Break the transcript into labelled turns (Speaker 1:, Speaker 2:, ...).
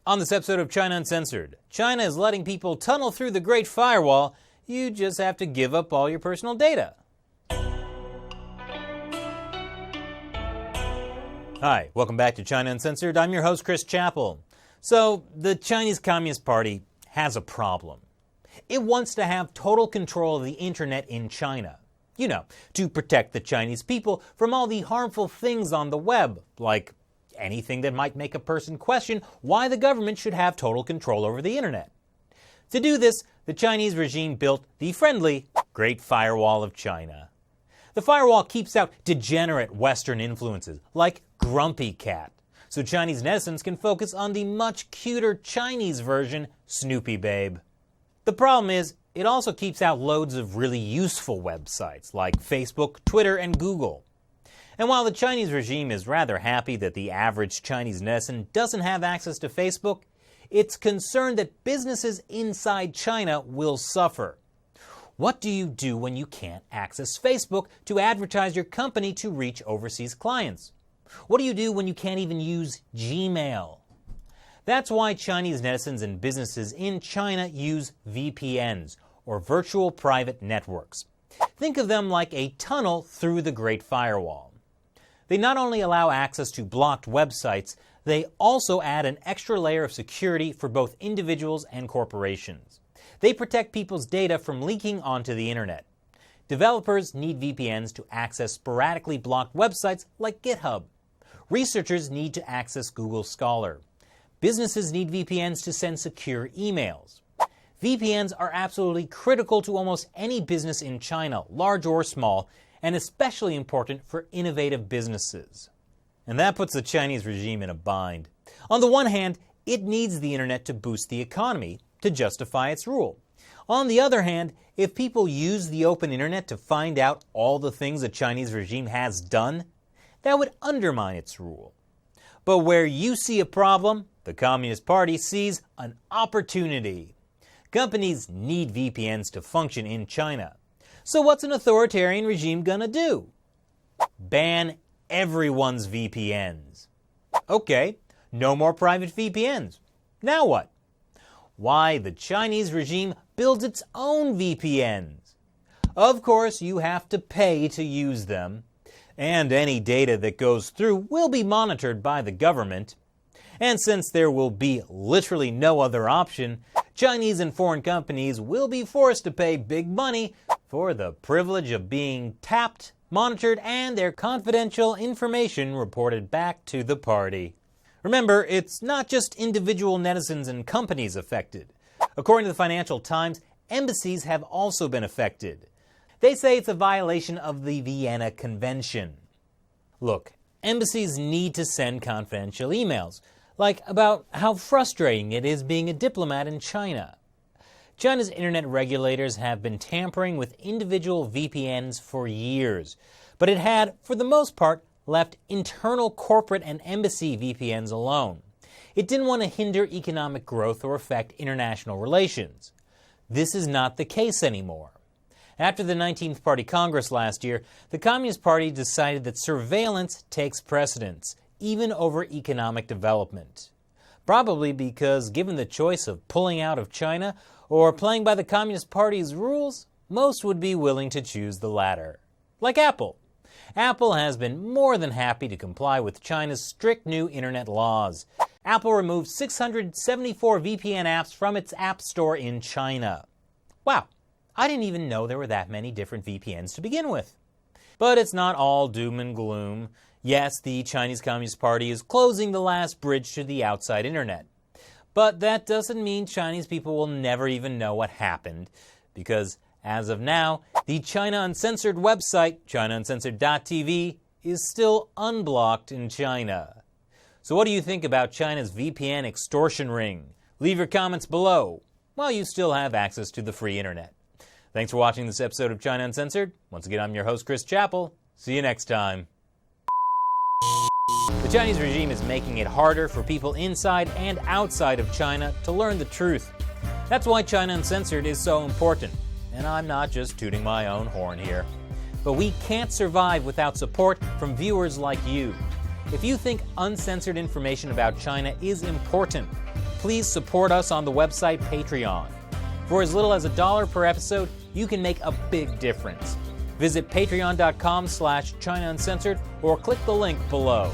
Speaker 1: On this episode of China Uncensored, China is letting people tunnel through the Great Firewall. You just have to give up all your personal data. Hi, welcome back to China Uncensored. I'm your host, Chris Chappell. So, the Chinese Communist Party has a problem. It wants to have total control of the internet in China. You know, to protect the Chinese people from all the harmful things on the web, like anything that might make a person question why the government should have total control over the internet. To do this, the Chinese regime built the friendly Great Firewall of China. The firewall keeps out degenerate Western influences, like Grumpy Cat, so Chinese netizens can focus on the much cuter Chinese version, Snoopy Babe. The problem is, it also keeps out loads of really useful websites, like Facebook, Twitter, and Google. And while the Chinese regime is rather happy that the average Chinese netizen doesn't have access to Facebook, it's concerned that businesses inside China will suffer. What do you do when you can't access Facebook to advertise your company to reach overseas clients? What do you do when you can't even use Gmail? That's why Chinese netizens and businesses in China use VPNs, or virtual private networks. Think of them like a tunnel through the Great Firewall. They not only allow access to blocked websites, they also add an extra layer of security for both individuals and corporations. They protect people's data from leaking onto the internet. Developers need VPNs to access sporadically blocked websites like GitHub. Researchers need to access Google Scholar. Businesses need VPNs to send secure emails. VPNs are absolutely critical to almost any business in China, large or small, and especially important for innovative businesses. And that puts the Chinese regime in a bind. On the one hand, it needs the internet to boost the economy, to justify its rule. On the other hand, if people use the open internet to find out all the things the Chinese regime has done, that would undermine its rule. But where you see a problem, the Communist Party sees an opportunity. Companies need VPNs to function in China. So what's an authoritarian regime gonna do? Ban everyone's VPNs. Okay, no more private VPNs. Now what? Why, the Chinese regime builds its own VPNs. Of course, you have to pay to use them, and any data that goes through will be monitored by the government. And since there will be literally no other option, Chinese and foreign companies will be forced to pay big money for the privilege of being tapped, monitored, and their confidential information reported back to the party. Remember, it's not just individual netizens and companies affected. According to the Financial Times, embassies have also been affected. They say it's a violation of the Vienna Convention. Look, embassies need to send confidential emails, like about how frustrating it is being a diplomat in China. China's internet regulators have been tampering with individual VPNs for years, but it had, for the most part, left internal corporate and embassy VPNs alone. It didn't want to hinder economic growth or affect international relations. This is not the case anymore. After the 19th Party Congress last year, the Communist Party decided that surveillance takes precedence, even over economic development. Probably because, given the choice of pulling out of China or playing by the Communist Party's rules, most would be willing to choose the latter. Like Apple. Apple has been more than happy to comply with China's strict new internet laws. Apple removed 674 VPN apps from its App Store in China. Wow, I didn't even know there were that many different VPNs to begin with. But it's not all doom and gloom. Yes, the Chinese Communist Party is closing the last bridge to the outside internet. But that doesn't mean Chinese people will never even know what happened, because as of now, the China Uncensored website, ChinaUncensored.tv, is still unblocked in China. So what do you think about China's VPN extortion ring? Leave your comments below, while you still have access to the free internet. Thanks for watching this episode of China Uncensored. Once again, I'm your host, Chris Chappell. See you next time. The Chinese regime is making it harder for people inside and outside of China to learn the truth. That's why China Uncensored is so important. And I'm not just tooting my own horn here. But we can't survive without support from viewers like you. If you think uncensored information about China is important, please support us on the website Patreon. For as little as $1 per episode, you can make a big difference. Visit patreon.com/China Uncensored or click the link below.